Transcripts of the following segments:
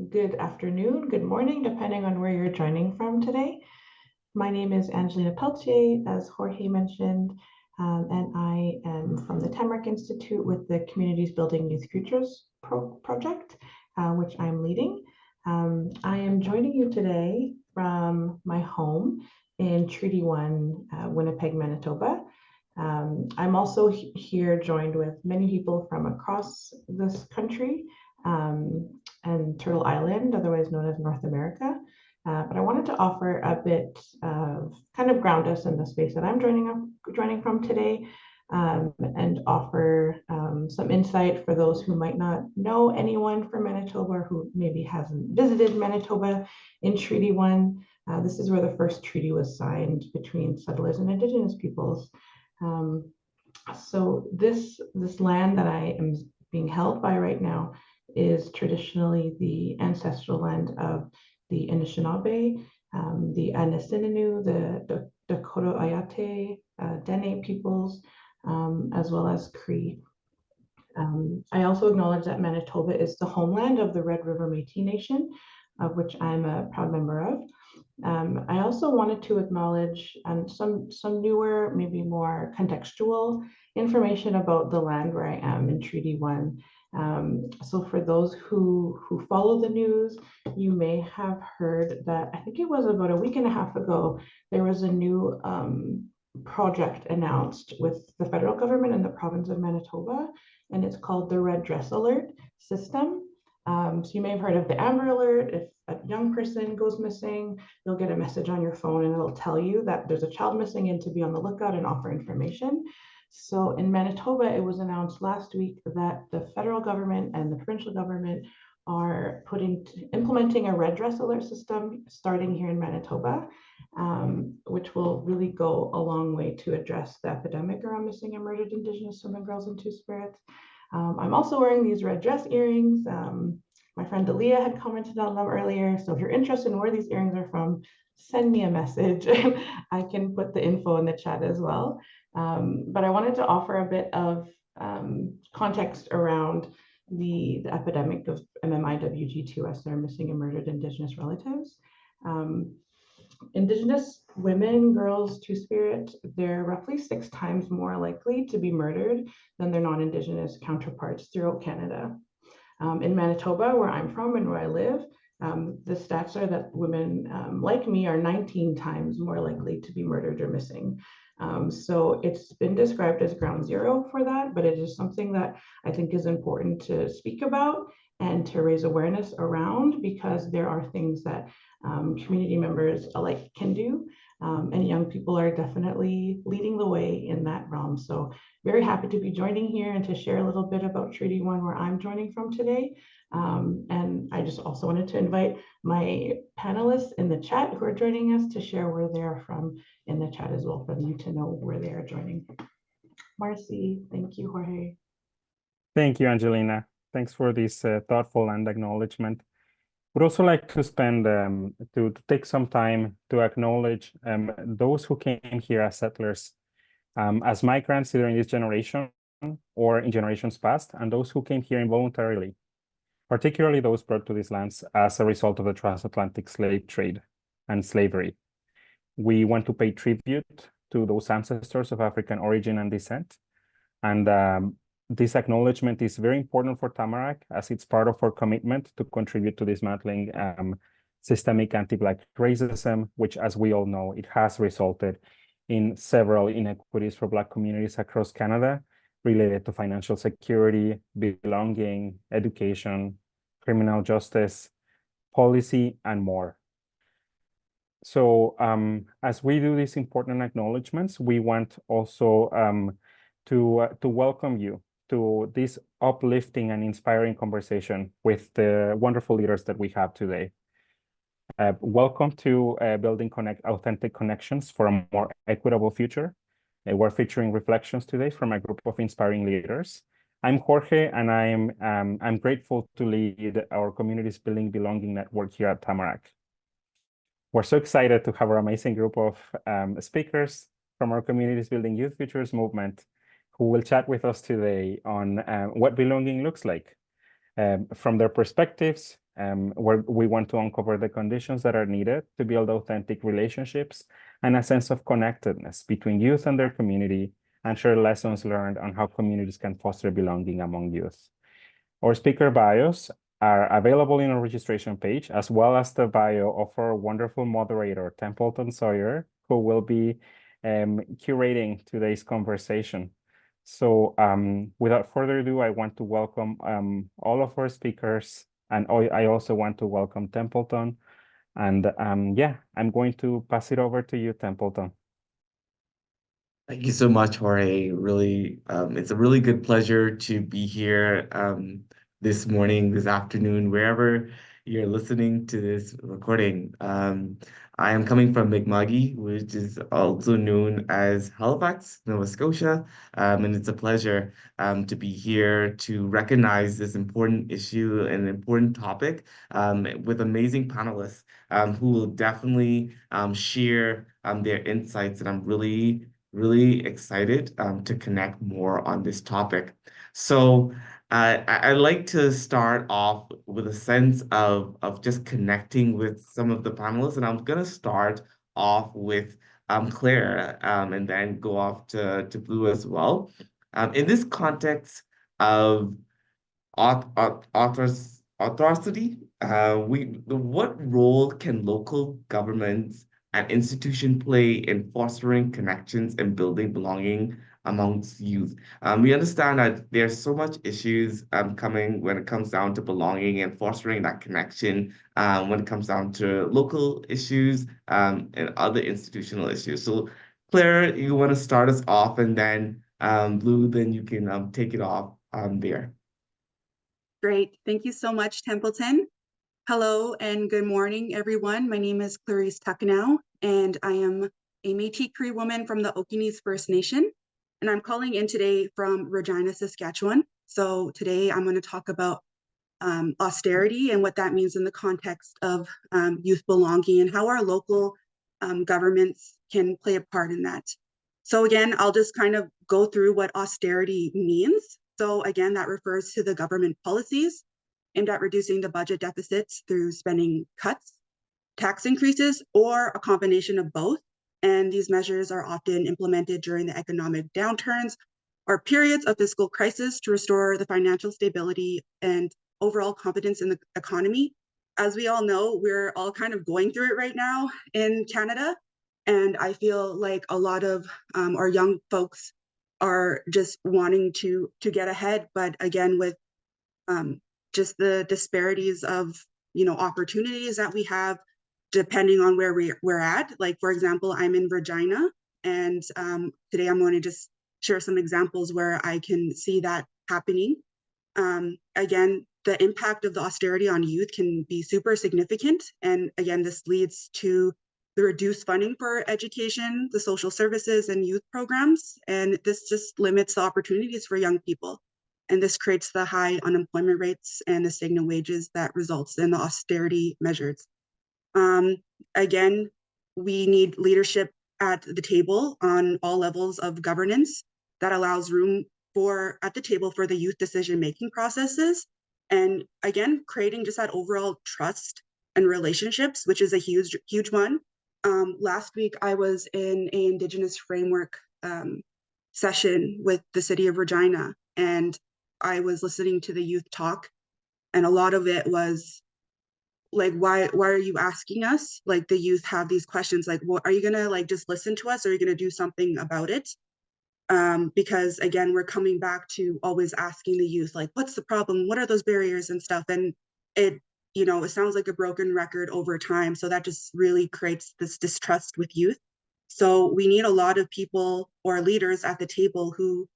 good afternoon, good morning, depending on where you're joining from today. My name is Angelina Pelletier, as Jorge mentioned, and I am from the Tamarack Institute with the Communities Building Youth Futures project, which I'm leading. I am joining you today from my home in Treaty 1, Winnipeg, Manitoba. I'm also here joined with many people from across this country and Turtle Island, otherwise known as North America. But I wanted to offer a bit of kind of ground us in the space that I'm joining from today, and offer some insight for those who might not know anyone from Manitoba or who maybe hasn't visited Manitoba in Treaty 1. This is where the first treaty was signed between settlers and Indigenous peoples. So this land that I am being held by right now is traditionally the ancestral land of the Anishinaabe, the Anishinaabe, the Dakota Ayate, Dene peoples, as well as Cree. I also acknowledge that Manitoba is the homeland of the Red River Métis Nation, of which I'm a proud member of. I also wanted to acknowledge some newer, maybe more contextual information about the land where I am in Treaty 1. So for those who follow the news, you may have heard that, I think it was about a week and a half ago, there was a new project announced with the federal government and the province of Manitoba, and it's called the Red Dress Alert System. So you may have heard of the Amber Alert. If a young person goes missing, you'll get a message on your phone and it'll tell you that there's a child missing and to be on the lookout and offer information. So in Manitoba, it was announced last week that the federal government and the provincial government are implementing a red dress alert system starting here in Manitoba, which will really go a long way to address the epidemic around missing and murdered Indigenous women, girls, and Two-Spirits. I'm also wearing these red dress earrings. My friend Aaliyah had commented on them earlier. So if you're interested in where these earrings are from, send me a message. I can put the info in the chat as well. But I wanted to offer a bit of context around the epidemic of MMIWG2S, their missing and murdered Indigenous relatives. Indigenous women, girls, Two-Spirit, they're roughly 6 times more likely to be murdered than their non-Indigenous counterparts throughout Canada. In Manitoba, where I'm from and where I live, the stats are that women like me are 19 times more likely to be murdered or missing. So it's been described as ground zero for that, but it is something that I think is important to speak about and to raise awareness around, because there are things that community members alike can do. And young people are definitely leading the way in that realm. So very happy to be joining here and to share a little bit about Treaty 1, where I'm joining from today. And I just also wanted to invite my panelists in the chat who are joining us to share where they're from in the chat as well, for them to know where they are joining. Marcy, thank you, Jorge. Thank you, Angelina. Thanks for this thoughtful and acknowledgement. Would also like to spend to take some time to acknowledge those who came here as settlers, as migrants either in this generation or in generations past, and those who came here involuntarily, particularly those brought to these lands as a result of the transatlantic slave trade and slavery. We want to pay tribute to those ancestors of African origin and descent, and this acknowledgement is very important for Tamarack, as it's part of our commitment to contribute to dismantling systemic anti-Black racism, which, as we all know, it has resulted in several inequities for Black communities across Canada related to financial security, belonging, education, criminal justice, policy, and more. So as we do these important acknowledgements, we want also to welcome you to this uplifting and inspiring conversation with the wonderful leaders that we have today. Welcome to Building Authentic Connections for a More Equitable Future. We're featuring reflections today from a group of inspiring leaders. I'm Jorge, and I'm grateful to lead our Communities Building Belonging Network here at Tamarack. We're so excited to have our amazing group of speakers from our Communities Building Youth Futures movement, who will chat with us today on what belonging looks like from their perspectives, where we want to uncover the conditions that are needed to build authentic relationships and a sense of connectedness between youth and their community, and share lessons learned on how communities can foster belonging among youth. Our speaker bios are available in our registration page, as well as the bio of our wonderful moderator, Templeton Sawyer, who will be curating today's conversation. So without further ado, I want to welcome all of our speakers, and I also want to welcome Templeton. And yeah, I'm going to pass it over to you, Templeton. Thank you so much, Jorge. Really, it's a really good pleasure to be here this morning, this afternoon, wherever you're listening to this recording. I am coming from Mi'kma'ki, which is also known as Halifax, Nova Scotia, and it's a pleasure to be here to recognize this important issue and important topic with amazing panelists who will definitely share their insights, and I'm really excited to connect more on this topic. So I like to start off with a sense of just connecting with some of the panelists, and I'm gonna start off with Claire and then go off to Blue as well. In this context of authority, what role can local governments and institutions play in fostering connections and building belonging amongst youth? We understand that there's so much issues coming when it comes down to belonging and fostering that connection when it comes down to local issues and other institutional issues. So Claire, you want to start us off, and then Blue, then you can take it off there. Great. Thank you so much, Templeton. Hello and good morning, everyone. My name is Clairice Tuckanow, and I am a Métis Cree woman from the Okinees First Nation, and I'm calling in today from Regina, Saskatchewan. So today I'm going to talk about austerity and what that means in the context of youth belonging and how our local governments can play a part in that. So again, I'll just kind of go through what austerity means. So again, that refers to the government policies aimed at reducing the budget deficits through spending cuts, tax increases, or a combination of both. And these measures are often implemented during the economic downturns or periods of fiscal crisis to restore the financial stability and overall confidence in the economy. As we all know, we're all kind of going through it right now in Canada. And I feel like a lot of our young folks are just wanting to get ahead, but again, with just the disparities of opportunities that we have, depending on where we're at. Like for example, I'm in Regina, and today I'm going to just share some examples where I can see that happening. Again, the impact of the austerity on youth can be super significant, and again, this leads to the reduced funding for education, the social services, and youth programs. And this just limits the opportunities for young people. And this creates the high unemployment rates and the stagnant wages that results in the austerity measures. Again, we need leadership at the table on all levels of governance that allows room at the table for the youth decision-making processes. And again, creating just that overall trust and relationships, which is a huge one. Last week, I was in an Indigenous framework session with the city of Regina, and I was listening to the youth talk, and a lot of it was like, why are you asking us? Like the youth have these questions, like, well, are you gonna like just listen to us, or are you gonna do something about it? Because again, we're coming back to always asking the youth, like, what's the problem? What are those barriers and stuff? And it sounds like a broken record over time. So that just really creates this distrust with youth. So we need a lot of people or leaders at the table who,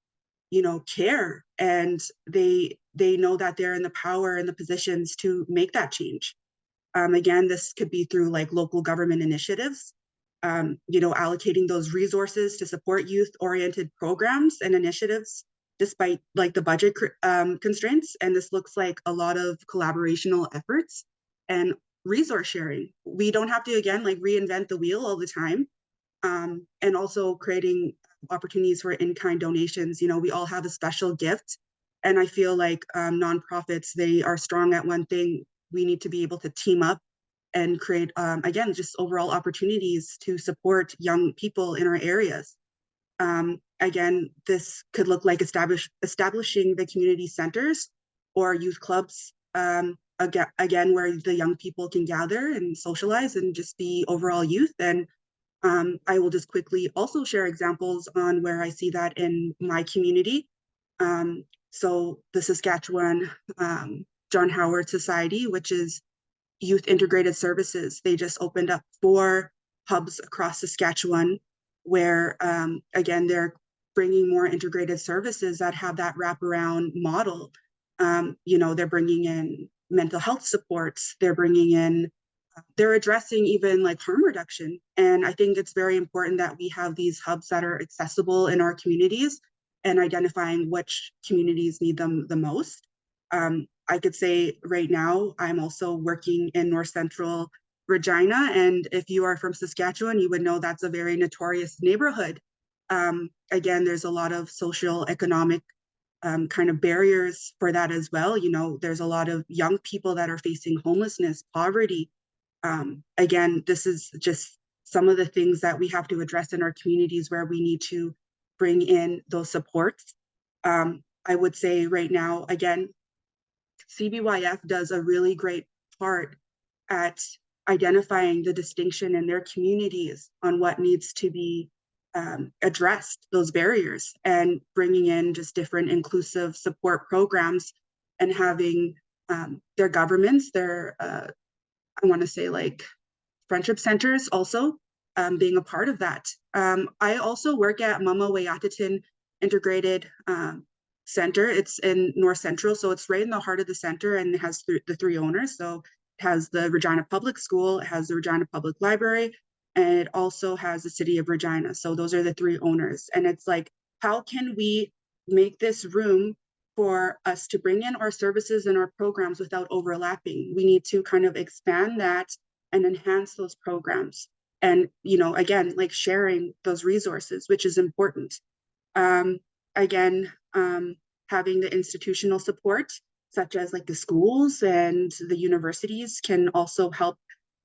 care, and they know that they're in the power and the positions to make that change. Again, this could be through like local government initiatives, allocating those resources to support youth-oriented programs and initiatives despite like the budget constraints. And this looks like a lot of collaborational efforts and resource sharing. We don't have to, again, like reinvent the wheel all the time. And also creating opportunities for in-kind donations. We all have a special gift. And I feel like nonprofits, they are strong at one thing, we need to be able to team up and create, again, just overall opportunities to support young people in our areas. Again, this could look like establishing the community centers or youth clubs, again, where the young people can gather and socialize and just be overall youth. And I will just quickly also share examples on where I see that in my community. So the Saskatchewan John Howard Society, which is youth integrated services, they just opened up 4 hubs across Saskatchewan where, again, they're bringing more integrated services that have that wraparound model. They're bringing in mental health supports, they're addressing even like harm reduction. And I think it's very important that we have these hubs that are accessible in our communities and identifying which communities need them the most. I could say right now, I'm also working in North Central Regina. And if you are from Saskatchewan, you would know that's a very notorious neighborhood. Again, there's a lot of social, economic kind of barriers for that as well. There's a lot of young people that are facing homelessness, poverty. Again, this is just some of the things that we have to address in our communities where we need to bring in those supports. I would say right now, again, CBYF does a really great part at identifying the distinction in their communities on what needs to be addressed, those barriers, and bringing in just different inclusive support programs and having their governments, their, I want to say like friendship centers also being a part of that. I also work at Mama Wayatatin Integrated Center. It's in North Central, so it's right in the heart of the center, and it has the 3 owners. So it has the Regina Public School, it has the Regina Public Library, and it also has the City of Regina. So those are the 3 owners. And it's like, how can we make this room for us to bring in our services and our programs without overlapping? We need to kind of expand that and enhance those programs. And, again, like sharing those resources, which is important. Again, having the institutional support, such as like the schools and the universities, can also help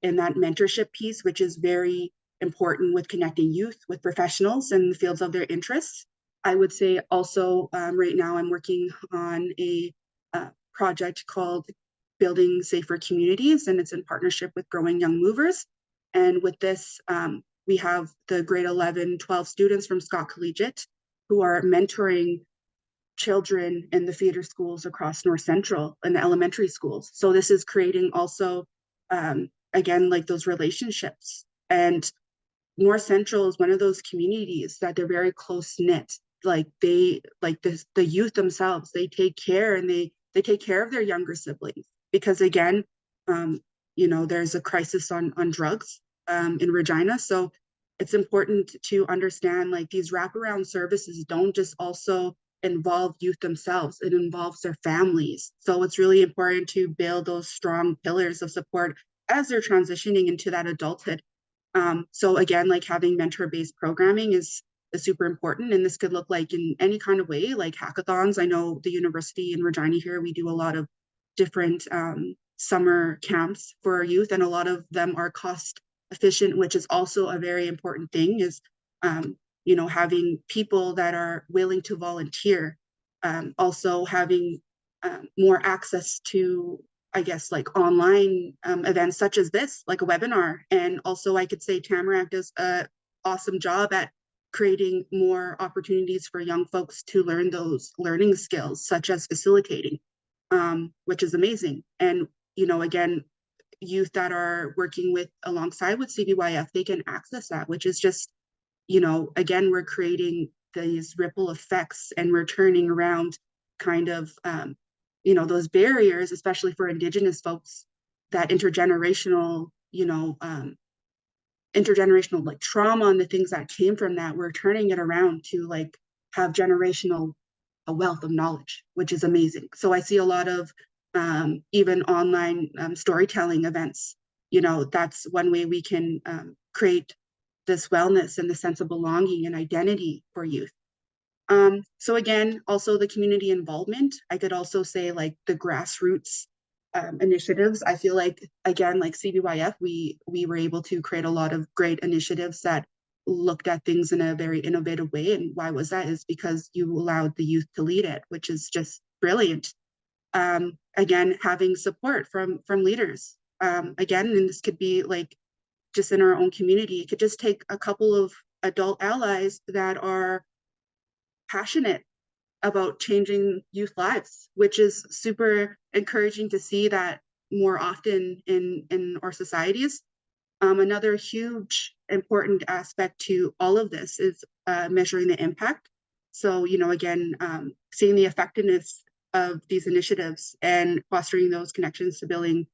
in that mentorship piece, which is very important with connecting youth with professionals in the fields of their interests. I would say also right now I'm working on a project called Building Safer Communities, and it's in partnership with Growing Young Movers. And with this, we have the grade 11, 12 students from Scott Collegiate who are mentoring children in the theater schools across North Central and the elementary schools. So this is creating also, again, like those relationships. And North Central is one of those communities that they're very close knit. Like the youth themselves, they take care and they take care of their younger siblings because again, there's a crisis on drugs in Regina. So it's important to understand like these wraparound services don't just also involve youth themselves, it involves their families. So it's really important to build those strong pillars of support as they're transitioning into that adulthood. So again, like having mentor-based programming is super important. And this could look like in any kind of way, like hackathons. I know the university in Regina here, we do a lot of different summer camps for our youth, and a lot of them are cost efficient, which is also a very important thing, is having people that are willing to volunteer, also having more access to, I guess, like online events such as this, like a webinar. And also I could say Tamarack does an awesome job at creating more opportunities for young folks to learn those learning skills, such as facilitating, which is amazing. And, again, youth that are working alongside with CBYF, they can access that, which is just, again, we're creating these ripple effects and we're turning around kind of, those barriers, especially for Indigenous folks, that intergenerational like trauma and the things that came from that, we're turning it around to like have a wealth of knowledge, which is amazing. So I see a lot of even online storytelling events. That's one way we can create this wellness and the sense of belonging and identity for youth. So again, also the community involvement. I could also say like the grassroots initiatives. I feel like, again, like CBYF, we were able to create a lot of great initiatives that looked at things in a very innovative way. And why was that? Is because you allowed the youth to lead it, which is just brilliant. Again, having support from leaders. Again, and this could be like just in our own community. It could just take a couple of adult allies that are passionate about changing youth lives, which is super encouraging to see that more often in our societies. Another huge important aspect to all of this is measuring the impact. So, you know, again, seeing the effectiveness of these initiatives and fostering those connections to building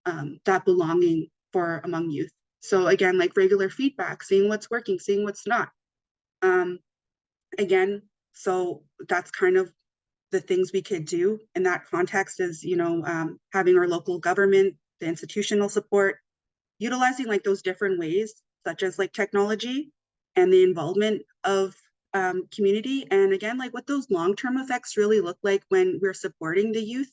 that belonging for among youth. So again, like regular feedback, seeing what's working, seeing what's not. Again, so that's kind of the things we could do in that context is, you know, having our local government, the institutional support, utilizing like those different ways, such as like technology and the involvement of community. And again, like what those long-term effects really look like when we're supporting the youth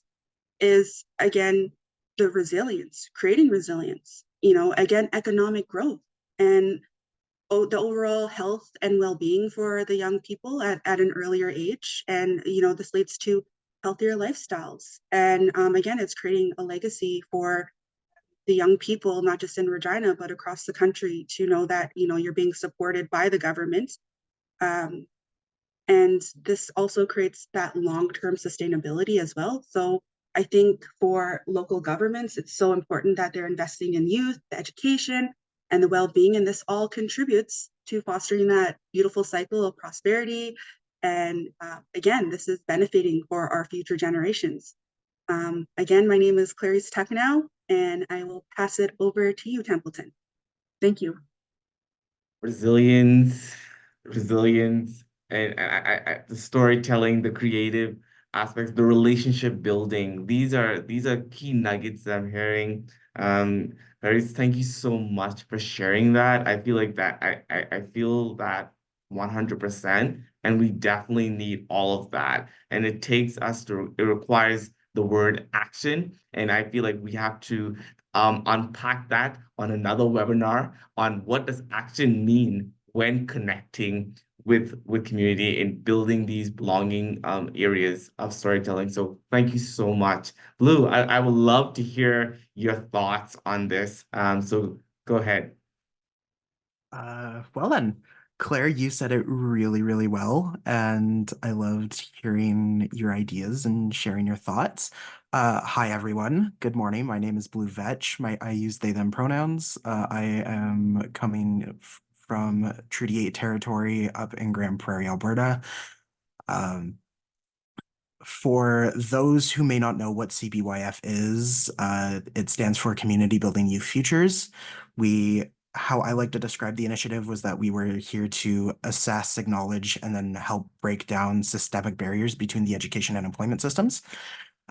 is, again, the resilience, creating resilience, you know, again, economic growth and the overall health and well-being for the young people at an earlier age. And, you know, this leads to healthier lifestyles. And again, it's creating a legacy for the young people, not just in Regina, but across the country, to know that, you know, you're being supported by the government. And this also creates that long-term sustainability as well. So I think for local governments, it's so important that they're investing in youth, the education, and the well-being, and this all contributes to fostering that beautiful cycle of prosperity. And again, this is benefiting for our future generations. Again, my name is Clairice Tuckanow, and I will pass it over to you, Templeton. Thank you. Resilience, and the storytelling, the creative aspects, the relationship building. These are key nuggets that I'm hearing. Clarice, thank you so much for sharing that. I feel like that I feel that 100%, and we definitely need all of that. And it requires the word action, and I feel like we have to unpack that on another webinar on what does action mean when connecting with community and building these belonging areas of storytelling. So thank you so much. Blue, I would love to hear your thoughts on this. So go ahead. Well then, Claire, you said it really, really well, and I loved hearing your ideas and sharing your thoughts. Hi, everyone. Good morning. My name is Blue Vetsch. I use they, them pronouns. I am coming from Treaty 8 territory up in Grand Prairie, Alberta. For those who may not know what CBYF is, it stands for Community Building Youth Futures. How I like to describe the initiative was that we were here to assess, acknowledge, and then help break down systemic barriers between the education and employment systems.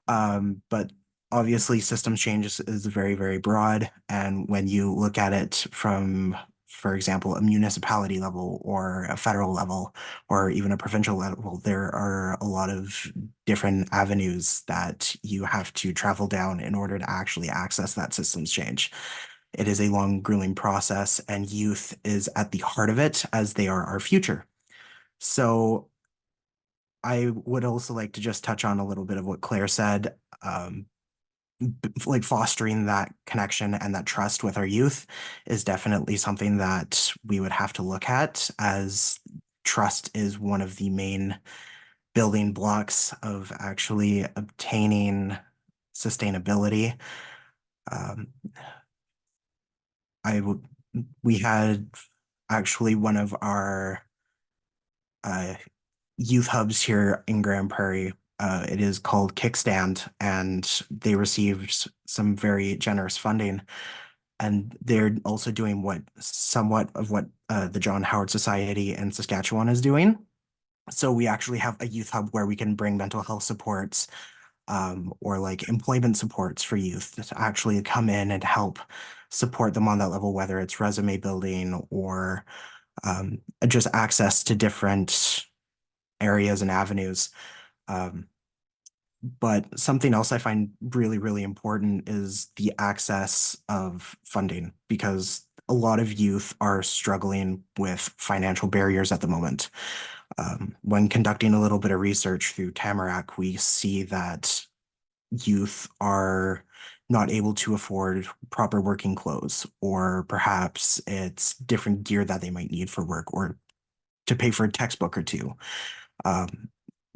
But obviously systems change is very, very broad. And when you look at it from, for example, a municipality level or a federal level or even a provincial level, there are a lot of different avenues that you have to travel down in order to actually access that systems change. It is a long, grueling process, and youth is at the heart of it as they are our future. So I would also like to just touch on a little bit of what Claire said. Like fostering that connection and that trust with our youth is definitely something that we would have to look at, as trust is one of the main building blocks of actually obtaining sustainability. We had actually one of our youth hubs here in Grand Prairie. It is called Kickstand, and they received some very generous funding. And they're also doing somewhat of what the John Howard Society in Saskatchewan is doing. So we actually have a youth hub where we can bring mental health supports or like employment supports for youth to actually come in and help support them on that level, whether it's resume building or just access to different areas and avenues. But something else I find really, really important is the access of funding, because a lot of youth are struggling with financial barriers at the moment. When conducting a little bit of research through Tamarack, we see that youth are not able to afford proper working clothes, or perhaps it's different gear that they might need for work, or to pay for a textbook or two.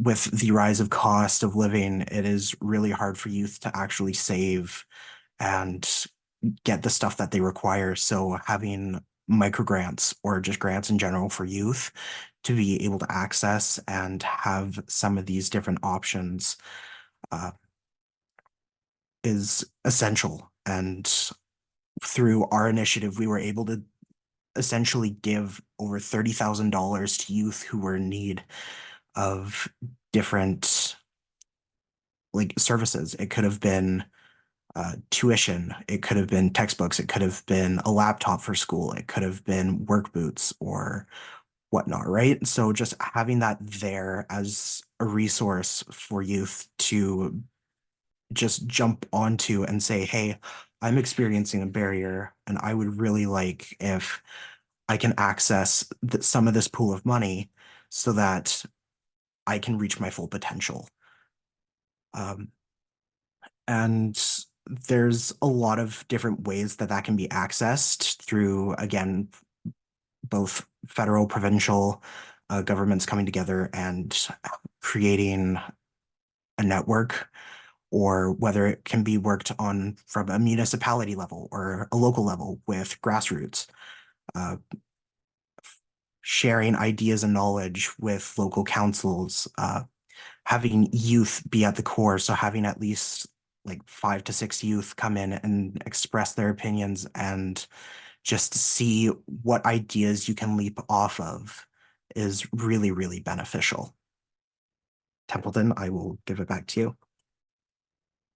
With the rise of cost of living, it is really hard for youth to actually save and get the stuff that they require. So having micro grants, or just grants in general for youth, to be able to access and have some of these different options is essential. And through our initiative, we were able to essentially give over $30,000 to youth who were in need of different services. It could have been tuition, it could have been textbooks, it could have been a laptop for school, it could have been work boots or whatnot, right? So just having that there as a resource for youth to just jump onto and say, hey, I'm experiencing a barrier and I would really like if I can access some of this pool of money so that I can reach my full potential. And there's a lot of different ways that that can be accessed through, again, both federal, provincial governments coming together and creating a network, or whether it can be worked on from a municipality level or a local level with grassroots, sharing ideas and knowledge with local councils, having youth be at the core. So having at least like 5 to 6 youth come in and express their opinions and just see what ideas you can leap off of is really, really beneficial. Templeton, I will give it back to you.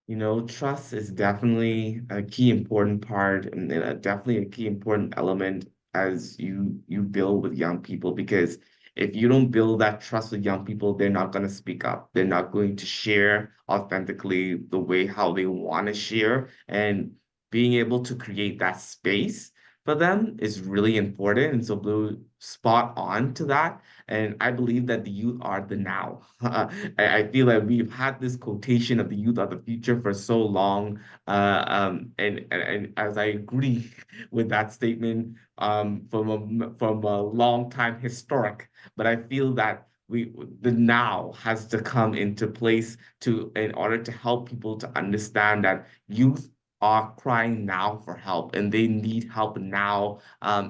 You know, trust is definitely a key important part, and definitely a key important element as you build with young people, because if you don't build that trust with young people, they're not going to speak up. They're not going to share authentically the way how they want to share. And being able to create that space for them is really important. And so Blue, spot on to that. And I believe that the youth are the now. I feel like we've had this quotation of the youth are the future for so long. And as I agree with that statement, from a long time historic, but I feel that the now has to come into place in order to help people to understand that youth are crying now for help, and they need help now,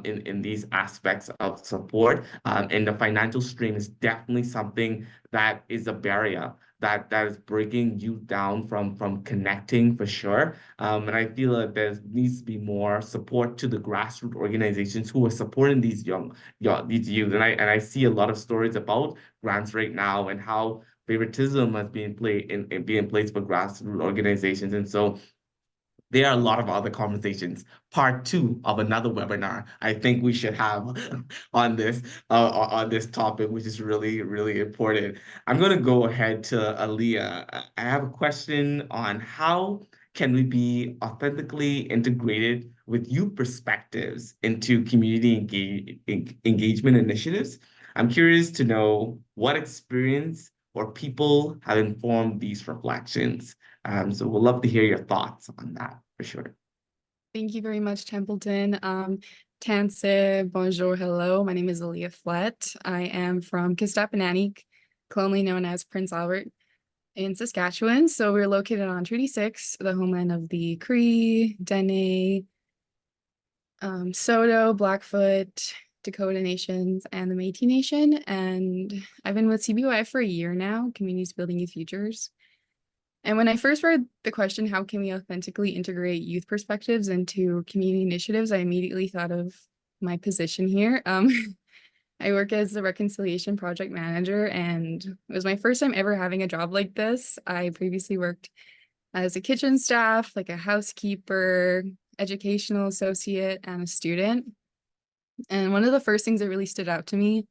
in these aspects of support. And the financial strain is definitely something that is a barrier that is breaking you down from connecting for sure. And I feel that there needs to be more support to the grassroots organizations who are supporting these these youth. And I see a lot of stories about grants right now and how favoritism has been being placed for grassroots organizations. And so there are a lot of other conversations. Part two of another webinar I think we should have on this topic, which is really, really important. I'm going to go ahead to Aaliyah. I have a question on how can we be authentically integrated with youth perspectives into community engagement initiatives. I'm curious to know what experience or people have informed these reflections. So we'd love to hear your thoughts on that for sure. Thank you very much, Templeton. Tanse, bonjour, hello. My name is Aaliyah Flett. I am from Kistapananik, colonially known as Prince Albert in Saskatchewan. So we're located on Treaty 6, the homeland of the Cree, Dene, Soto, Blackfoot, Dakota Nations, and the Métis Nation. And I've been with CBY for a year now, Communities Building Youth Futures. And when I first read the question, how can we authentically integrate youth perspectives into community initiatives, I immediately thought of my position here. I work as the Reconciliation Project Manager, and it was my first time ever having a job like this. I previously worked as a kitchen staff, like a housekeeper, educational associate, and a student. And one of the first things that really stood out to me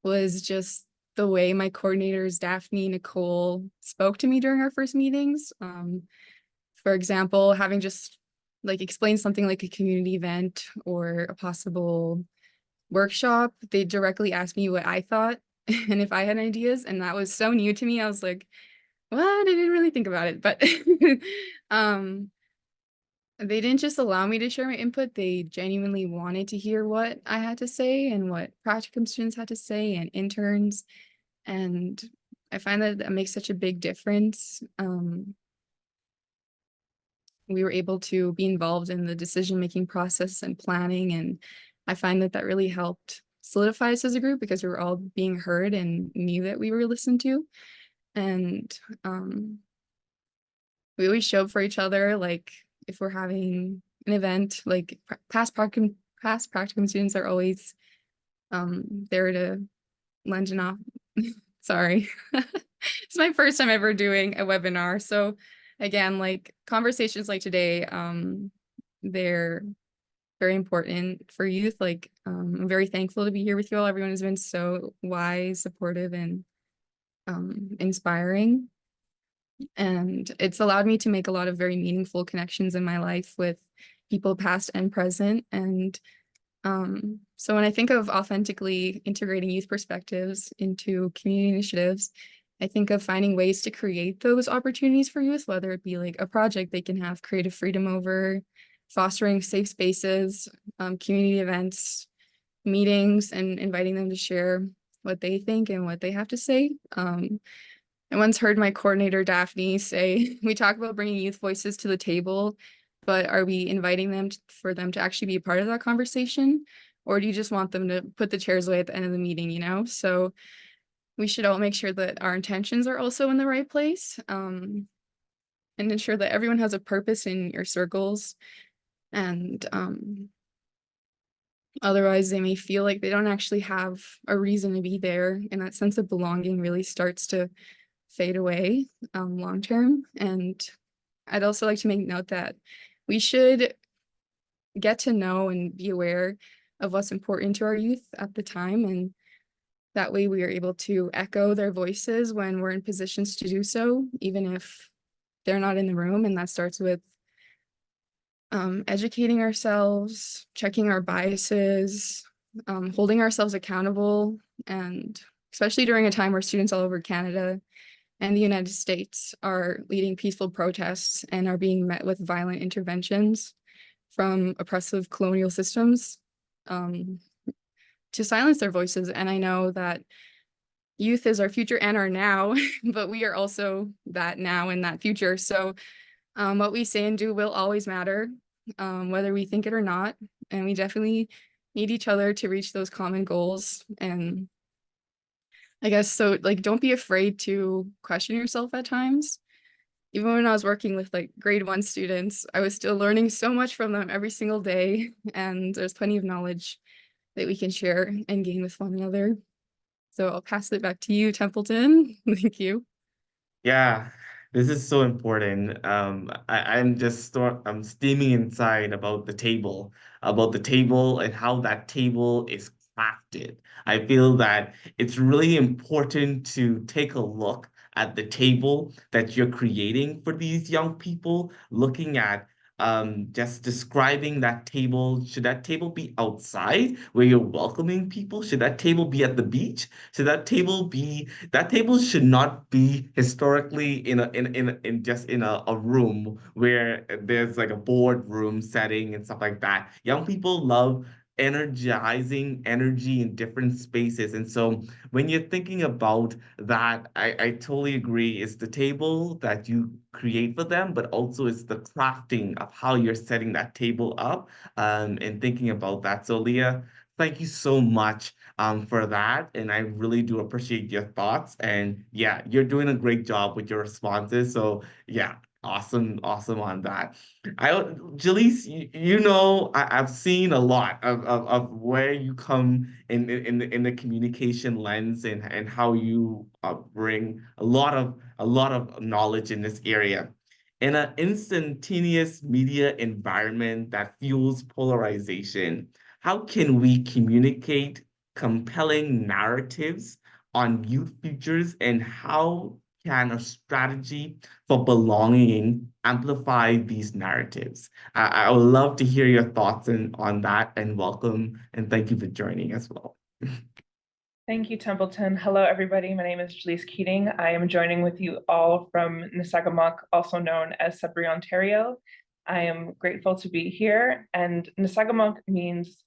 was just the way my coordinators, Daphne, Nicole, spoke to me during our first meetings. For example, having just like explained something like a community event or a possible workshop, they directly asked me what I thought and if I had ideas. And that was so new to me. I was like, what? I didn't really think about it. But they didn't just allow me to share my input. They genuinely wanted to hear what I had to say and what practicum students had to say and interns. And I find that that makes such a big difference. We were able to be involved in the decision-making process and planning. And I find that that really helped solidify us as a group because we were all being heard and knew that we were listened to. And we always show up for each other. Like if we're having an event, like past practicum students are always there to lend an off. Sorry. It's my first time ever doing a webinar. So again, like conversations like today, they're very important for youth. Like I'm very thankful to be here with you all. Everyone has been so wise, supportive, and inspiring. And it's allowed me to make a lot of very meaningful connections in my life with people past and present. And so when I think of authentically integrating youth perspectives into community initiatives, I think of finding ways to create those opportunities for youth, whether it be like a project they can have creative freedom over, fostering safe spaces, community events, meetings, and inviting them to share what they think and what they have to say. I once heard my coordinator, Daphne, say, we talk about bringing youth voices to the table, but are we inviting them for them to actually be a part of that conversation? Or do you just want them to put the chairs away at the end of the meeting, you know? So we should all make sure that our intentions are also in the right place, and ensure that everyone has a purpose in your circles. And otherwise they may feel like they don't actually have a reason to be there, and that sense of belonging really starts to fade away long term. And I'd also like to make note that we should get to know and be aware of what's important to our youth at the time, and that way we are able to echo their voices when we're in positions to do so, even if they're not in the room. And that starts with educating ourselves, checking our biases, holding ourselves accountable, and especially during a time where students all over Canada and the United States are leading peaceful protests and are being met with violent interventions from oppressive colonial systems to silence their voices. And I know that youth is our future and our now, but we are also that now and that future. So what we say and do will always matter, whether we think it or not. And we definitely need each other to reach those common goals. And I guess so, like, don't be afraid to question yourself at times. Even when I was working with like grade 1 students, I was still learning so much from them every single day. And there's plenty of knowledge that we can share and gain with one another. So I'll pass it back to you, Templeton. Thank you. Yeah, this is so important. I'm steaming inside about the table and how that table is crafted. I feel that it's really important to take a look at the table that you're creating for these young people, looking at just describing that table. Should that table be outside where you're welcoming people? Should that table be at the beach? Should that table should not be historically in just in a room where there's like a boardroom setting and stuff like that. Young people love energizing energy in different spaces. And so when you're thinking about that, I totally agree. It's the table that you create for them, but also it's the crafting of how you're setting that table up, and thinking about that. So Leah, thank you so much for that. And I really do appreciate your thoughts. And yeah, you're doing a great job with your responses. So yeah, awesome, awesome on that. Jelise, I've seen a lot of where you come in the communication lens, and how you bring a lot of knowledge in this area. In an instantaneous media environment that fuels polarization, how can we communicate compelling narratives on youth futures, and how can a strategy for belonging amplify these narratives? I would love to hear your thoughts on that, and welcome and thank you for joining as well. Thank you, Templeton. Hello, everybody. My name is Jelise Keating. I am joining with you all from Nisagamak, also known as Sudbury, Ontario. I am grateful to be here, and Nisagamak means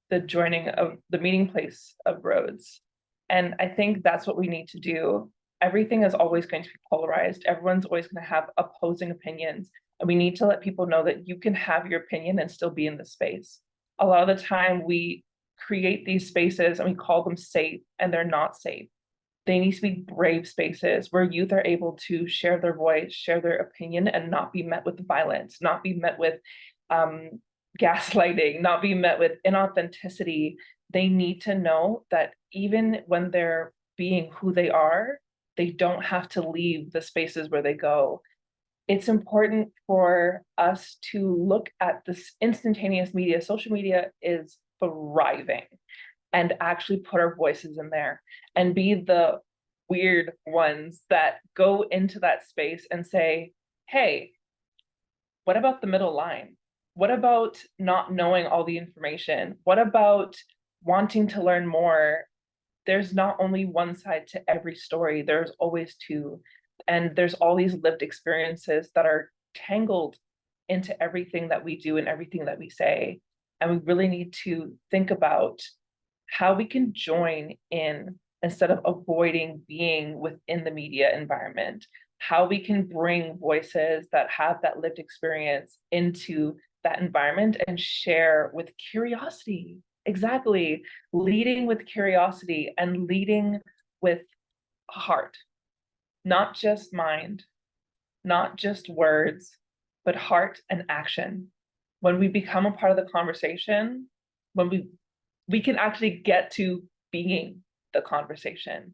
the joining of the meeting place of roads. And I think that's what we need to do. Everything is always going to be polarized. Everyone's always going to have opposing opinions. And we need to let people know that you can have your opinion and still be in the space. A lot of the time we create these spaces and we call them safe, and they're not safe. They need to be brave spaces where youth are able to share their voice, share their opinion, and not be met with violence, not be met with gaslighting, not be met with inauthenticity. They need to know that even when they're being who they are, they don't have to leave the spaces where they go. It's important for us to look at this instantaneous media. Social media is thriving, and actually put our voices in there and be the weird ones that go into that space and say, hey, what about the middle line? What about not knowing all the information? What about wanting to learn more? There's not only one side to every story, there's always two. And there's all these lived experiences that are tangled into everything that we do and everything that we say. And we really need to think about how we can join in instead of avoiding being within the media environment, how we can bring voices that have that lived experience into that environment and share with curiosity. Exactly. Leading with curiosity and leading with heart, not just mind, not just words, but heart and action. When we become a part of the conversation, when we can actually get to being the conversation.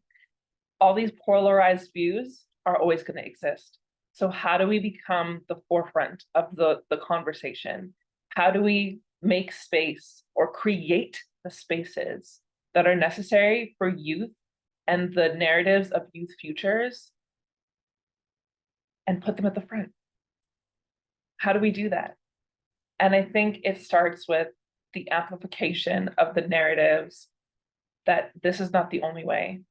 All these polarized views are always going to exist. So how do we become the forefront of the conversation? How do we make space or create the spaces that are necessary for youth and the narratives of youth futures and put them at the front? How do we do that? And I think it starts with the amplification of the narratives that this is not the only way.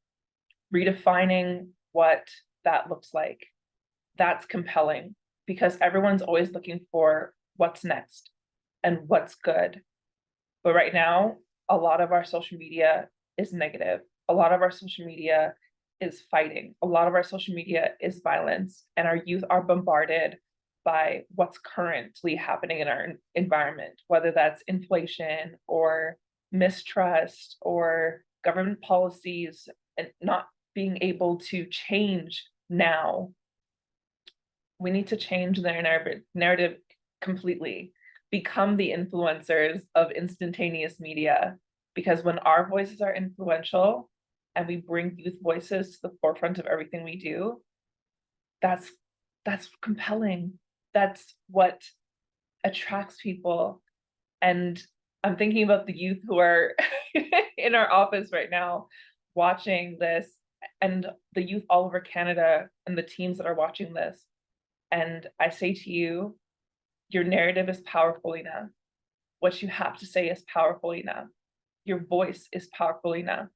Redefining what that looks like. That's compelling because everyone's always looking for what's next and what's good. But right now, a lot of our social media is negative. A lot of our social media is fighting. A lot of our social media is violence, and our youth are bombarded by what's currently happening in our environment, whether that's inflation or mistrust or government policies and not being able to change now. We need to change their narrative completely, become the influencers of instantaneous media, because when our voices are influential and we bring youth voices to the forefront of everything we do, that's compelling. That's what attracts people. And I'm thinking about the youth who are in our office right now watching this, and the youth all over Canada and the teams that are watching this. And I say to you, your narrative is powerful enough. What you have to say is powerful enough. Your voice is powerful enough.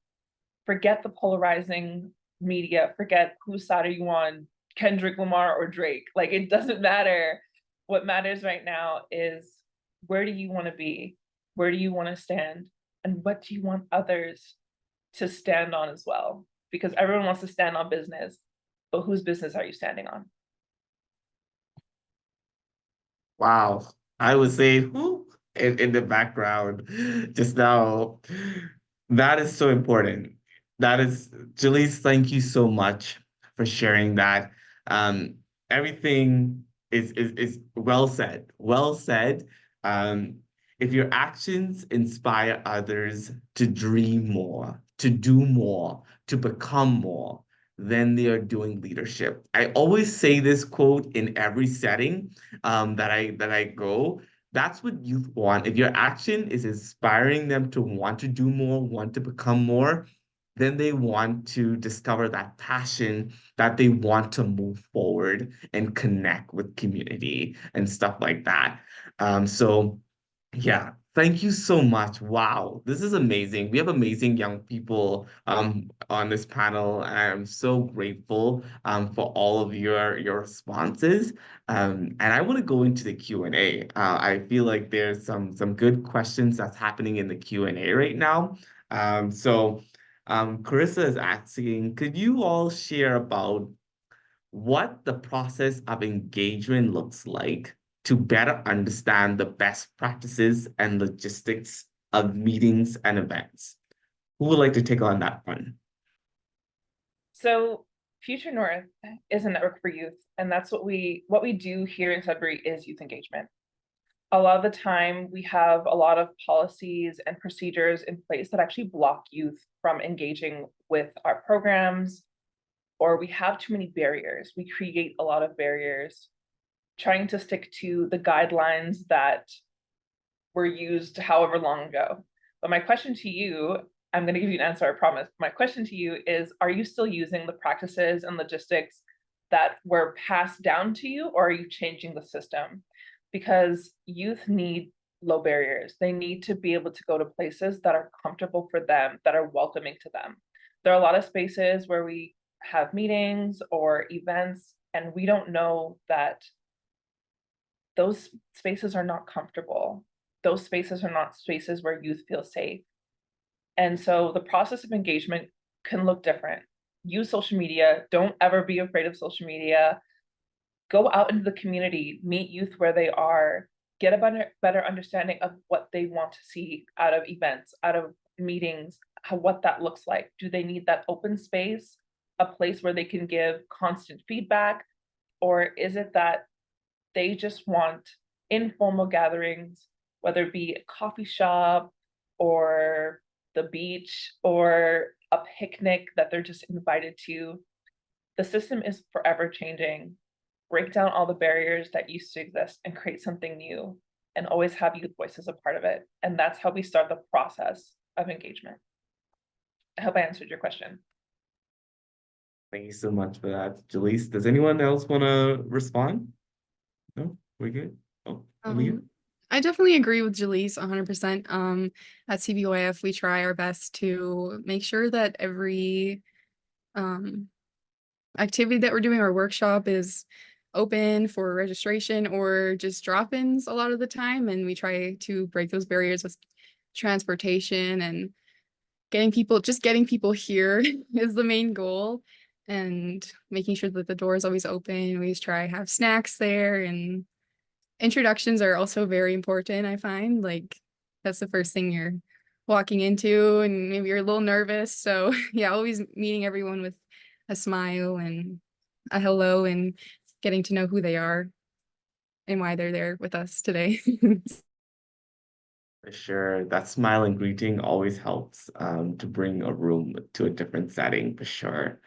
Forget the polarizing media. Forget whose side are you on, Kendrick Lamar or Drake. Like, it doesn't matter. What matters right now is, where do you want to be? Where do you want to stand? And what do you want others to stand on as well? Because everyone wants to stand on business, but whose business are you standing on? Wow. I would say, whoo, in the background just now. That is so important. That is, Jelise, thank you so much for sharing that. Um, Everything is well said. Well said. If your actions inspire others to dream more, to do more, to become more, then they are doing leadership. I always say this quote in every setting that I go. That's what youth want. If your action is inspiring them to want to do more, want to become more, then they want to discover that passion that they want to move forward and connect with community and stuff like that. So yeah, thank you so much. Wow, this is amazing. We have amazing young people on this panel, and I'm so grateful for all of your responses. And I want to go into the Q&A. I feel like there's some good questions that's happening in the Q&A right now. Carissa is asking, could you all share about what the process of engagement looks like to better understand the best practices and logistics of meetings and events? Who would like to take on that one? So Future North is a network for youth, and that's what we do here in Sudbury is youth engagement. A lot of the time we have a lot of policies and procedures in place that actually block youth from engaging with our programs, or we have too many barriers. We create a lot of barriers trying to stick to the guidelines that were used however long ago. But my question to you, I'm going to give you an answer, I promise. My question to you is, are you still using the practices and logistics that were passed down to you, or are you changing the system? Because youth need low barriers. They need to be able to go to places that are comfortable for them, that are welcoming to them. There are a lot of spaces where we have meetings or events, and we don't know that those spaces are not comfortable. Those spaces are not spaces where youth feel safe. And so the process of engagement can look different. Use social media. Don't ever be afraid of social media. Go out into the community, meet youth where they are, get a better understanding of what they want to see out of events, out of meetings, what that looks like. Do they need that open space, a place where they can give constant feedback? Or is it that they just want informal gatherings, whether it be a coffee shop or the beach or a picnic that they're just invited to? The system is forever changing. Break down all the barriers that used to exist and create something new, and always have youth voices a part of it. And that's how we start the process of engagement. I hope I answered your question. Thank you so much for that, Jelise. Does anyone else want to respond? No, we're good. Oh, Aaliyah? I definitely agree with Jelise 100%. At CBYF, we try our best to make sure that every activity that we're doing, our workshop, is open for registration or just drop-ins a lot of the time. And we try to break those barriers with transportation and getting people here is the main goal, and making sure that the door is always open. We always try have snacks there, and introductions are also very important. I find like that's the first thing you're walking into, and maybe you're a little nervous. So yeah, always meeting everyone with a smile and a hello, and getting to know who they are and why they're there with us today. For sure. That smile and greeting always helps to bring a room to a different setting, for sure.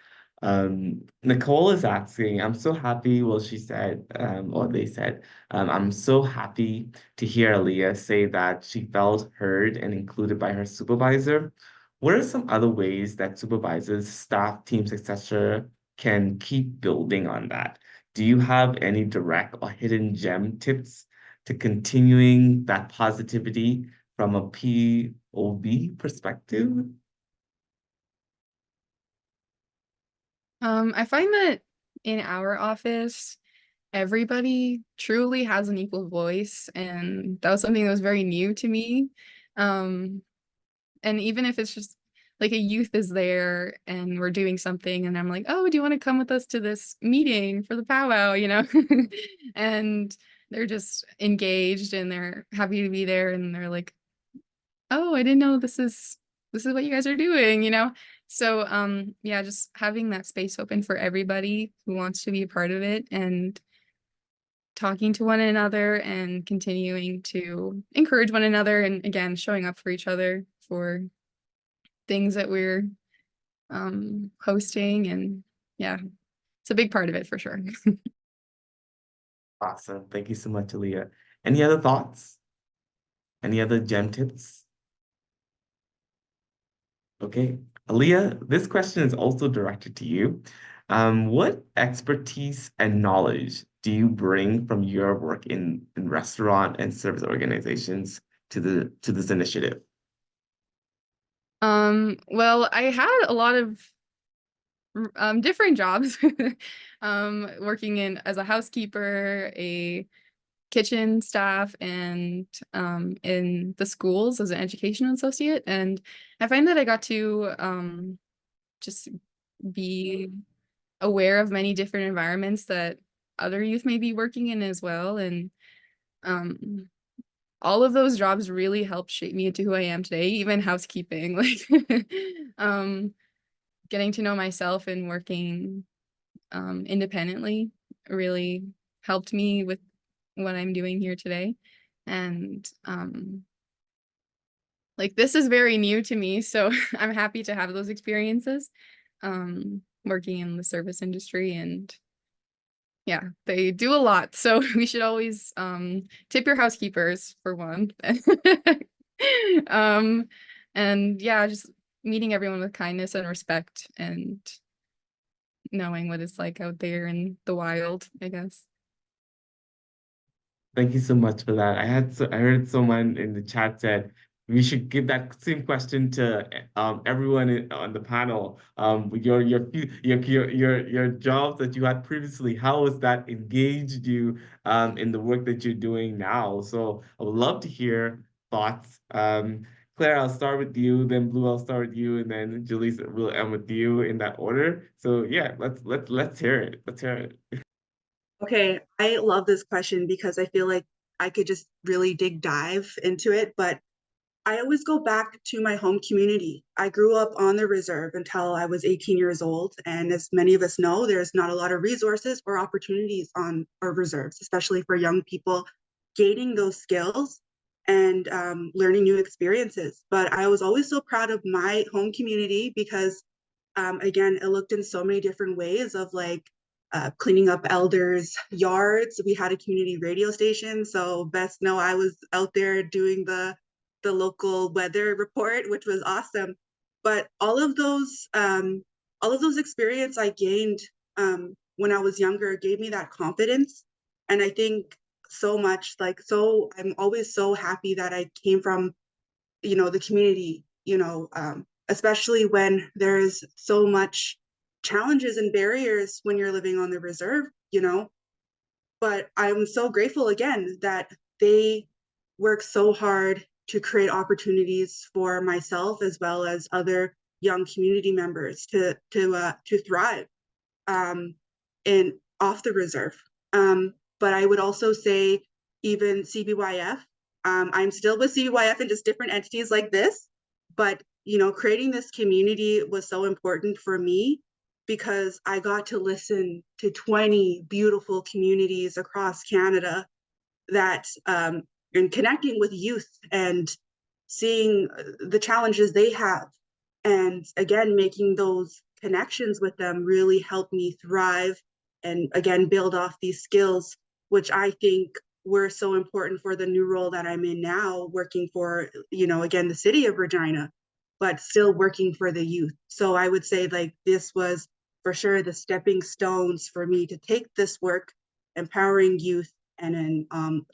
Nicole is asking, I'm so happy, well, she said, or they said, I'm so happy to hear Aaliyah say that she felt heard and included by her supervisor. What are some other ways that supervisors, staff, teams, etc., can keep building on that? Do you have any direct or hidden gem tips to continuing that positivity from a POV perspective? I find that in our office, everybody truly has an equal voice, and that was something that was very new to me. And even if it's just like a youth is there and we're doing something, and I'm like, oh, do you want to come with us to this meeting for the powwow, and they're just engaged and they're happy to be there, and they're like, oh, I didn't know this is what you guys are doing. So yeah, just having that space open for everybody who wants to be a part of it, and talking to one another and continuing to encourage one another, and again, showing up for each other for things that we're hosting. And yeah, it's a big part of it for sure. Awesome. Thank you so much, Aaliyah. Any other thoughts? Any other gem tips? Okay. Aaliyah, this question is also directed to you. What expertise and knowledge do you bring from your work in restaurant and service organizations to this initiative? Well, I had a lot of different jobs, working in as a housekeeper, a kitchen staff, and in the schools as an educational associate. And I find that I got to just be aware of many different environments that other youth may be working in as well. And all of those jobs really helped shape me into who I am today, even housekeeping, like getting to know myself and working independently really helped me with what I'm doing here today. And like this is very new to me, so I'm happy to have those experiences working in the service industry. And yeah, they do a lot, so we should always tip your housekeepers for one. And yeah, just meeting everyone with kindness and respect and knowing what it's like out there in the wild, I guess. Thank you so much for that. I heard someone in the chat said we should give that same question to everyone on the panel. Your jobs that you had previously, how has that engaged you in the work that you're doing now? So I would love to hear thoughts. Claire, I'll start with you, then Blue, I'll start with you, and then Jelise will end with you in that order. So yeah, let's hear it. Let's hear it. Okay, I love this question because I feel like I could just really dive into it, but I always go back to my home community. I grew up on the reserve until I was 18 years old. And as many of us know, there's not a lot of resources or opportunities on our reserves, especially for young people gaining those skills and learning new experiences. But I was always so proud of my home community because, again, it looked in so many different ways of like cleaning up elders' yards. We had a community radio station. So best know I was out there doing the local weather report, which was awesome. But all of those experience I gained when I was younger gave me that confidence. And I think so much I'm always so happy that I came from, the community, especially when there's so much challenges and barriers when you're living on the reserve, but I'm so grateful again that they work so hard to create opportunities for myself as well as other young community members to thrive in off the reserve. But I would also say even CBYF. I'm still with CBYF in just different entities like this, but creating this community was so important for me because I got to listen to 20 beautiful communities across Canada that and connecting with youth and seeing the challenges they have. And again, making those connections with them really helped me thrive and again, build off these skills, which I think were so important for the new role that I'm in now, working for, again, the city of Regina, but still working for the youth. So I would say like this was for sure the stepping stones for me to take this work, empowering youth and then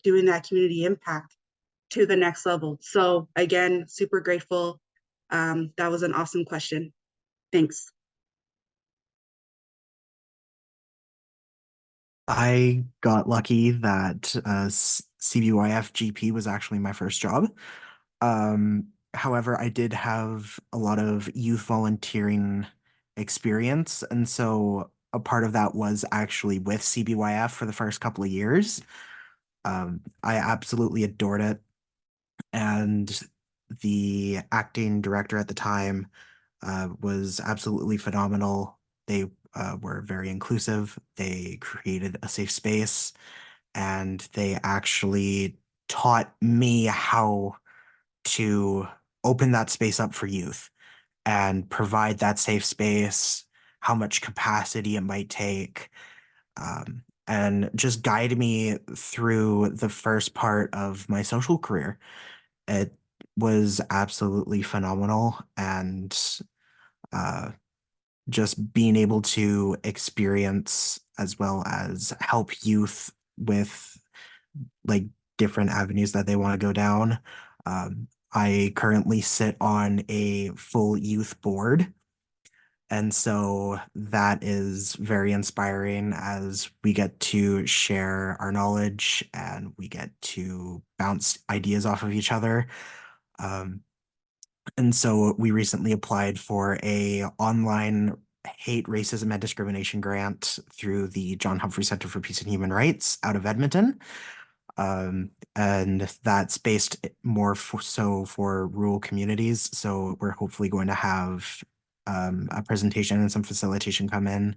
doing that community impact to the next level. So again, super grateful. That was an awesome question. Thanks. I got lucky that CBYF GP was actually my first job. However, I did have a lot of youth volunteering experience, and so a part of that was actually with CBYF for the first couple of years. I absolutely adored it, and the acting director at the time was absolutely phenomenal. They were very inclusive. They created a safe space, and they actually taught me how to open that space up for youth and provide that safe space, how much capacity it might take, and just guide me through the first part of my social career. It was absolutely phenomenal, and just being able to experience as well as help youth with like different avenues that they want to go down. I currently sit on a full youth board. And so that is very inspiring as we get to share our knowledge and we get to bounce ideas off of each other. And so we recently applied for a online hate, racism, and discrimination grant through the John Humphrey Center for Peace and Human Rights out of Edmonton. And that's based more for rural communities. So we're hopefully going to have a presentation and some facilitation come in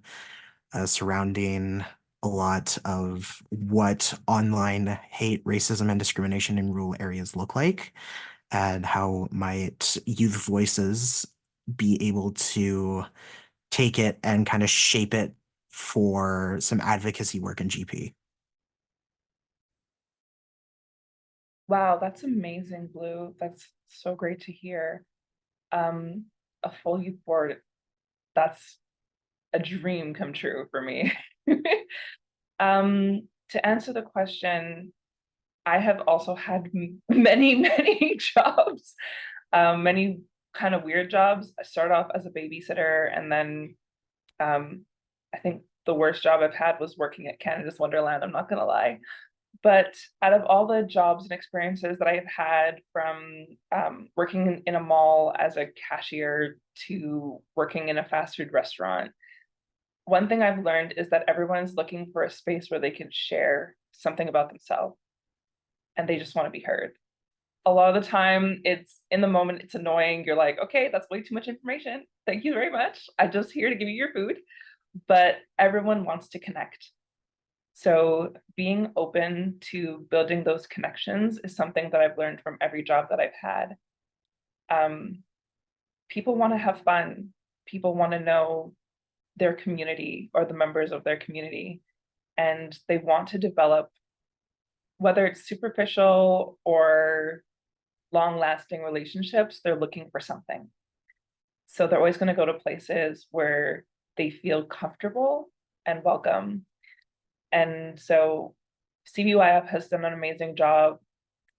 surrounding a lot of what online hate, racism, and discrimination in rural areas look like, and how might youth voices be able to take it and kind of shape it for some advocacy work in GP. Wow, that's amazing, Blue. That's so great to hear. A full youth board, that's a dream come true for me. To answer the question, I have also had many jobs, many kind of weird jobs. I started off as a babysitter, and then I think the worst job I've had was working at Canada's Wonderland, I'm not gonna lie. But out of all the jobs and experiences that I've had, from working in a mall as a cashier to working in a fast food restaurant, one thing I've learned is that everyone's looking for a space where they can share something about themselves and they just want to be heard. A lot of the time, it's in the moment, it's annoying. You're like, okay, that's way too much information. Thank you very much. I'm just here to give you your food. But everyone wants to connect. So being open to building those connections is something that I've learned from every job that I've had. People want to have fun. People want to know their community or the members of their community, and they want to develop, whether it's superficial or long-lasting relationships, they're looking for something. So they're always going to go to places where they feel comfortable and welcome. And so CBYF has done an amazing job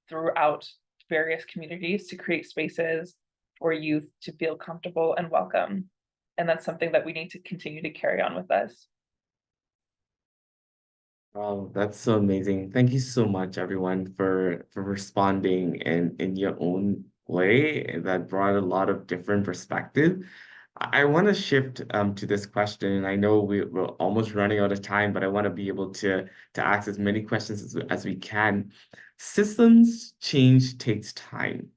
throughout various communities to create spaces for youth to feel comfortable and welcome. And that's something that we need to continue to carry on with us. Wow, that's so amazing. Thank you so much, everyone, for responding in your own way. That brought a lot of different perspective. I want to shift to this question, and I know we're almost running out of time, but I want to be able to ask as many questions as we can. Systems change takes time,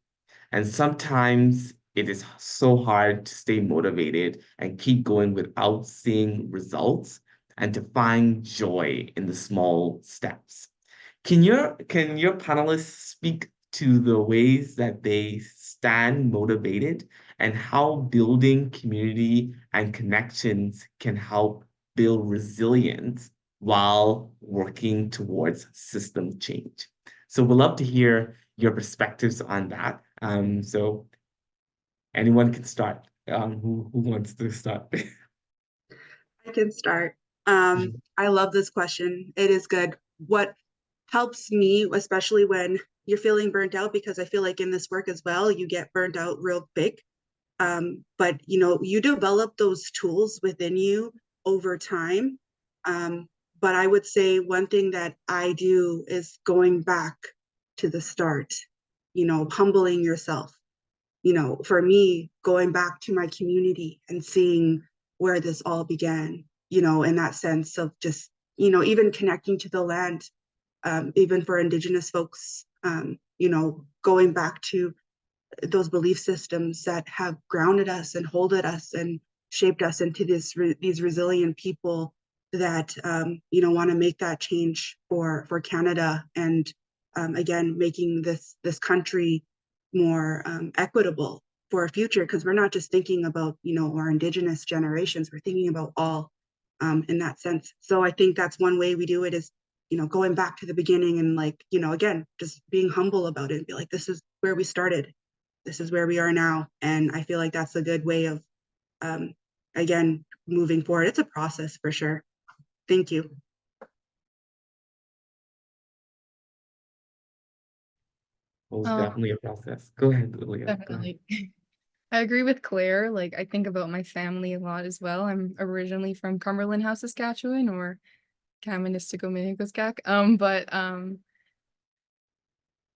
and sometimes it is so hard to stay motivated and keep going without seeing results and to find joy in the small steps. Can your panelists speak to the ways that they stand motivated and how building community and connections can help build resilience while working towards system change? So we'd love to hear your perspectives on that. So anyone can start. Who wants to start? I can start. I love this question. It is good. What helps me, especially when you're feeling burnt out, because I feel like in this work as well, you get burnt out real quick. But you develop those tools within you over time. But I would say one thing that I do is going back to the start, humbling yourself. For me, going back to my community and seeing where this all began, in that sense of just, even connecting to the land, even for Indigenous folks, going back to those belief systems that have grounded us and holded us and shaped us into these resilient people that want to make that change for Canada, and again making this country more equitable for our future, because we're not just thinking about our Indigenous generations, we're thinking about all in that sense. So I think that's one way we do it, is going back to the beginning and again just being humble about it and be like, this is where we started, this is where we are now. And I feel like that's a good way of again, moving forward. It's a process for sure. Thank you. Well, it's definitely a process. Go ahead, Aaliyah. Go ahead. Definitely. I agree with Claire. Like, I think about my family a lot as well. I'm originally from Cumberland House, Saskatchewan, or Kaministigo, but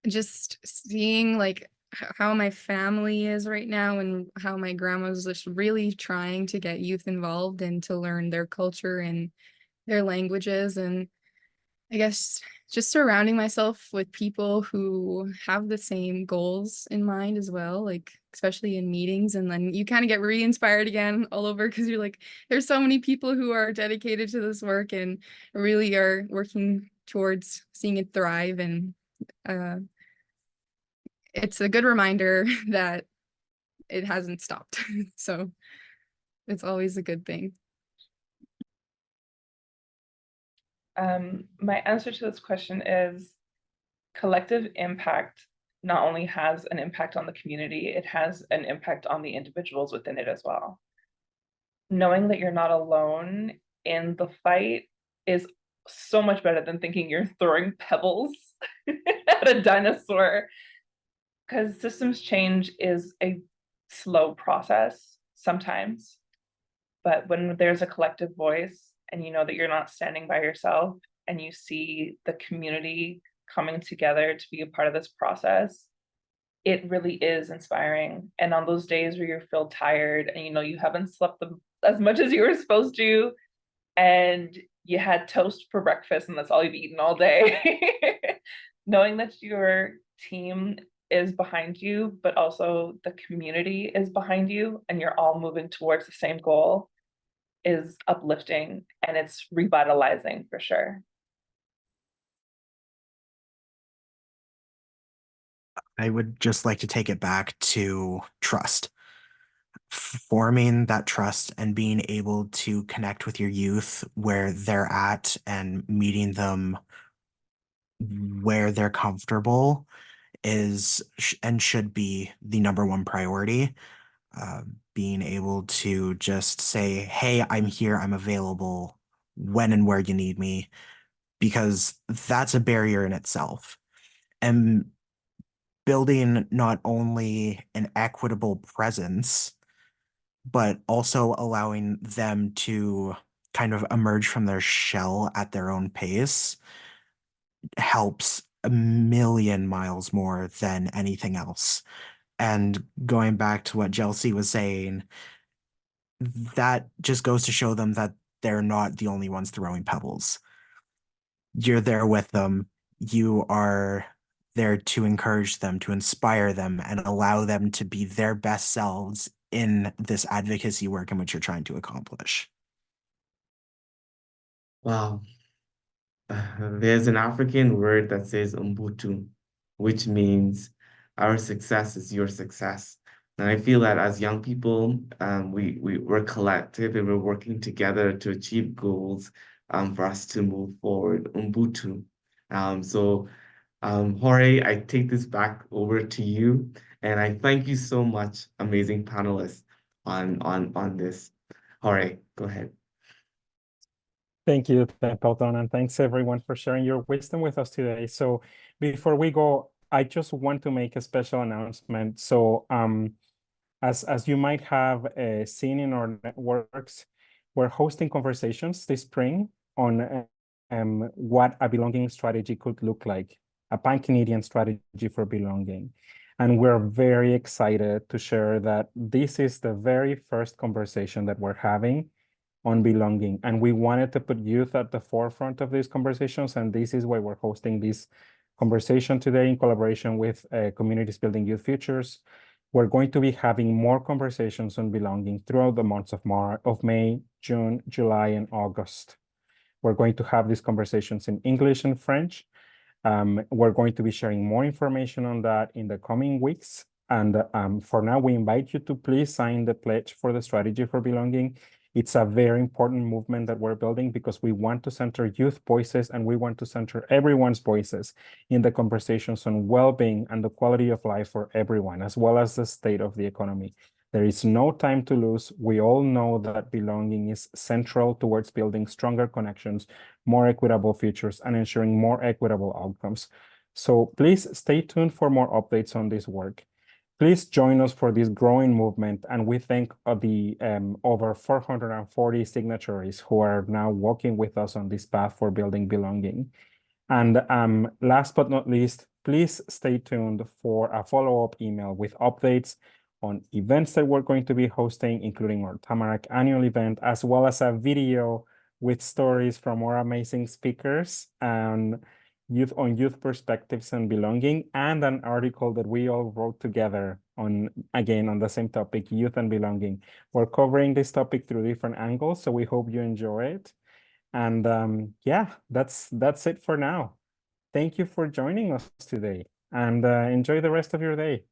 just seeing like how my family is right now and how my grandma's just really trying to get youth involved and to learn their culture and their languages, and I guess just surrounding myself with people who have the same goals in mind as well, like especially in meetings, and then you kind of get re-inspired again all over because you're like, there's so many people who are dedicated to this work and really are working towards seeing it thrive, and it's a good reminder that it hasn't stopped. So it's always a good thing. My answer to this question is collective impact not only has an impact on the community, it has an impact on the individuals within it as well. Knowing that you're not alone in the fight is so much better than thinking you're throwing pebbles at a dinosaur, because systems change is a slow process sometimes. But when there's a collective voice and you know that you're not standing by yourself and you see the community coming together to be a part of this process, it really is inspiring. And on those days where you feel tired and you know you haven't slept as much as you were supposed to, and you had toast for breakfast and that's all you've eaten all day, knowing that your team is behind you, but also the community is behind you and you're all moving towards the same goal is uplifting, and it's revitalizing for sure. I would just like to take it back to trust. Forming that trust and being able to connect with your youth where they're at and meeting them where they're comfortable is and should be the number one priority. Being able to just say, hey, I'm here, I'm available when and where you need me, because that's a barrier in itself. And building not only an equitable presence, but also allowing them to kind of emerge from their shell at their own pace helps a million miles more than anything else. And going back to what Jelise was saying, that just goes to show them that they're not the only ones throwing pebbles. You're there with them. You are there to encourage them, to inspire them, and allow them to be their best selves in this advocacy work in which you're trying to accomplish. Wow. There's an African word that says umbutu, which means our success is your success. And I feel that as young people, we're collective and we're working together to achieve goals for us to move forward. Umbutu. Jorge, I take this back over to you, and I thank you so much, amazing panelists, on this. Jorge, go ahead. Thank you, Templeton, and thanks everyone for sharing your wisdom with us today. So before we go, I just want to make a special announcement. So as you might have seen in our networks, we're hosting conversations this spring on what a belonging strategy could look like, a pan-Canadian strategy for belonging. And we're very excited to share that this is the very first conversation that we're having on belonging. And we wanted to put youth at the forefront of these conversations. And this is why we're hosting this conversation today in collaboration with Communities Building Youth Futures. We're going to be having more conversations on belonging throughout the months of May, June, July, and August. We're going to have these conversations in English and French. We're going to be sharing more information on that in the coming weeks. And for now, we invite you to please sign the pledge for the strategy for belonging. It's a very important movement that we're building because we want to center youth voices and we want to center everyone's voices in the conversations on well-being and the quality of life for everyone, as well as the state of the economy. There is no time to lose. We all know that belonging is central towards building stronger connections, more equitable futures, and ensuring more equitable outcomes. So please stay tuned for more updates on this work. Please join us for this growing movement, and we thank the over 440 signatories who are now walking with us on this path for building belonging. And last but not least, please stay tuned for a follow-up email with updates on events that we're going to be hosting, including our Tamarack annual event, as well as a video with stories from our amazing speakers and youth perspectives and belonging, and an article that we all wrote together on, again, on the same topic, youth and belonging. We're covering this topic through different angles, so we hope you enjoy it. And yeah, that's it for now. Thank you for joining us today, and enjoy the rest of your day.